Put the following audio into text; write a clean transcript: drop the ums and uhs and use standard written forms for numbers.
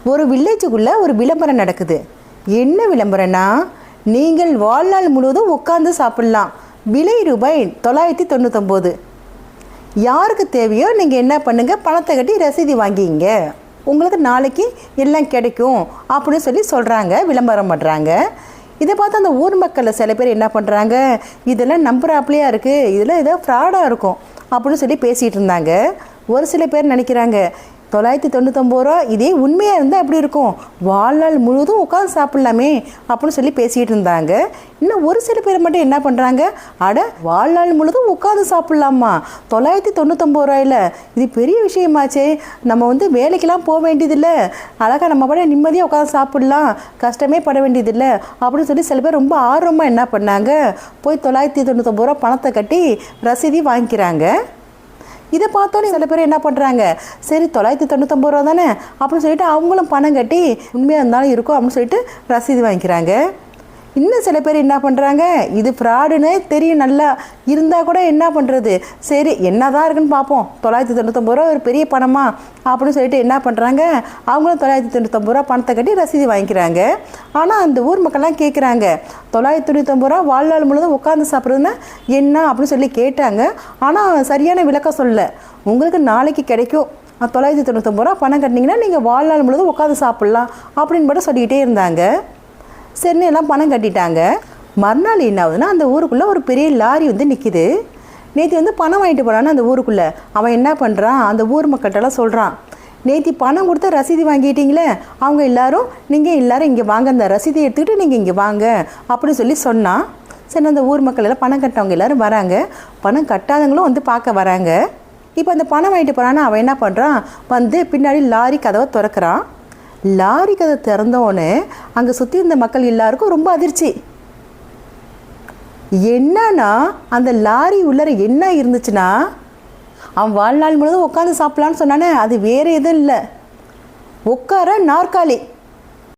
ஒரு வில்லேஜுக்குள்ளே ஒரு விளம்பரம் நடக்குது. என்ன விளம்பரம்னா, நீங்கள் வாழ்நாள் முழுவதும் உட்காந்து சாப்பிட்லாம், விலை ரூபாய் 999. யாருக்கு தேவையோ நீங்கள் என்ன பண்ணுங்கள், பணத்தை கட்டி ரசீது வாங்கிங்க, உங்களுக்கு நாளைக்கு எல்லாம் கிடைக்கும் அப்படின்னு சொல்லி சொல்கிறாங்க, விளம்பரம் பண்ணுறாங்க. இதை பார்த்து அந்த ஊர் மக்களில் சில பேர் என்ன பண்ணுறாங்க, இதெல்லாம் நம்புறாப்லையா இருக்குது, இதெல்லாம் ஏதோ ஃப்ராடாக இருக்கும் அப்படின்னு சொல்லி பேசிகிட்டு இருந்தாங்க. ஒரு சில பேர் நினைக்கிறாங்க, 999 ரூபா இதே உண்மையாக இருந்தால் எப்படி இருக்கும், வாழ்நாள் முழுவதும் உட்காந்து சாப்பிட்லாமே அப்படின்னு சொல்லி பேசிகிட்டு இருந்தாங்க. இன்னும் ஒரு சில பேர் மட்டும் என்ன பண்ணுறாங்க, அட வாழ்நாள் முழுவதும் உட்காந்து சாப்பிட்லாமா, 999 ரூபாயில் இது பெரிய விஷயமாச்சே, நம்ம வேலைக்கெல்லாம் போக வேண்டியதில்லை, அழகாக நம்ம பட நிம்மதியாக உட்காந்து சாப்பிட்லாம், கஷ்டமே பட வேண்டியதில்லை அப்படின்னு சொல்லி சில பேர் ரொம்ப ஆர்வமாக என்ன பண்ணாங்க, போய் 999 ரூபா பணத்தை கட்டி ரசீதி வாங்கிக்கிறாங்க. இதை பார்த்தோன்னே சில பேர் என்ன பண்ணுறாங்க, சரி 999 ரூபா தானே அப்படின்னு சொல்லிட்டு அவங்களும் பணம் கட்டி உண்மையாக இருந்தாலும் இருக்கும் அப்படின்னு சொல்லிட்டு ரசீது வாங்கிக்கிறாங்க. இன்னும் சில பேர் என்ன பண்ணுறாங்க, இது ஃப்ராடுன்னு தெரியும், நல்லா இருந்தால் கூட என்ன பண்ணுறது, சரி என்ன தான் இருக்குன்னு பார்ப்போம், 999 ரூபா ஒரு பெரிய பணமா அப்படின்னு சொல்லிட்டு என்ன பண்ணுறாங்க, அவங்களும் 999 ரூபா பணத்தை கட்டி ரசீது வாங்கிக்கிறாங்க. ஆனால் அந்த ஊர் மக்கள்லாம் கேட்குறாங்க, 999 ரூபா வாழ்நாள் முழுவதும் உட்காந்து சாப்பிட்றதுன்னா என்ன அப்படின்னு சொல்லி கேட்டாங்க. ஆனால் சரியான விளக்கம் சொல்லலை. உங்களுக்கு நாளைக்கு கிடைக்கும், 999 ரூபா பணம் கட்டினீங்கன்னா நீங்கள் வாழ்நாள் முழுவதும் உட்காந்து சாப்பிட்லாம் அப்படின்னு மட்டும் சொல்லிக்கிட்டே இருந்தாங்க. சரின்னு எல்லாம் பணம் கட்டிட்டாங்க. மறுநாள் என்ன ஆகுதுன்னா, அந்த ஊருக்குள்ளே ஒரு பெரிய லாரி நிற்கிது. நேற்று பணம் வாங்கிட்டு போகிறான்னு அந்த ஊருக்குள்ளே அவன் என்ன பண்ணுறான், அந்த ஊர் மக்கள்கிட்டலாம் சொல்கிறான், நேற்று பணம் கொடுத்து ரசீது வாங்கிட்டீங்களே, அவங்க எல்லாரும் நீங்கள் எல்லோரும் இங்கே வாங்க, அந்த ரசீதை எடுத்துக்கிட்டு நீங்கள் இங்கே வாங்க அப்படின்னு சொல்லி சொன்னான். சரி, அந்த ஊர் மக்கள் எல்லாம் பணம் கட்டவங்க எல்லோரும் வராங்க, பணம் கட்டாதவங்களும் பார்க்க வராங்க. இப்போ அந்த பணம் வாங்கிட்டு போகிறான்னு அவன் என்ன பண்ணுறான், பின்னாடி லாரி கதவை திறக்கிறான். லாரி கதை திறந்தோடனே அங்கே சுற்றி இருந்த மக்கள் எல்லாருக்கும் ரொம்ப அதிர்ச்சி. என்னன்னா, அந்த லாரி உள்ளர என்ன இருந்துச்சுன்னா, அவன் வாழ்நாள் முழுவதும் உட்காந்து சாப்பிட்லான்னு சொன்னானே, அது வேறு எதுவும் இல்லை, உட்கார நாற்காலி.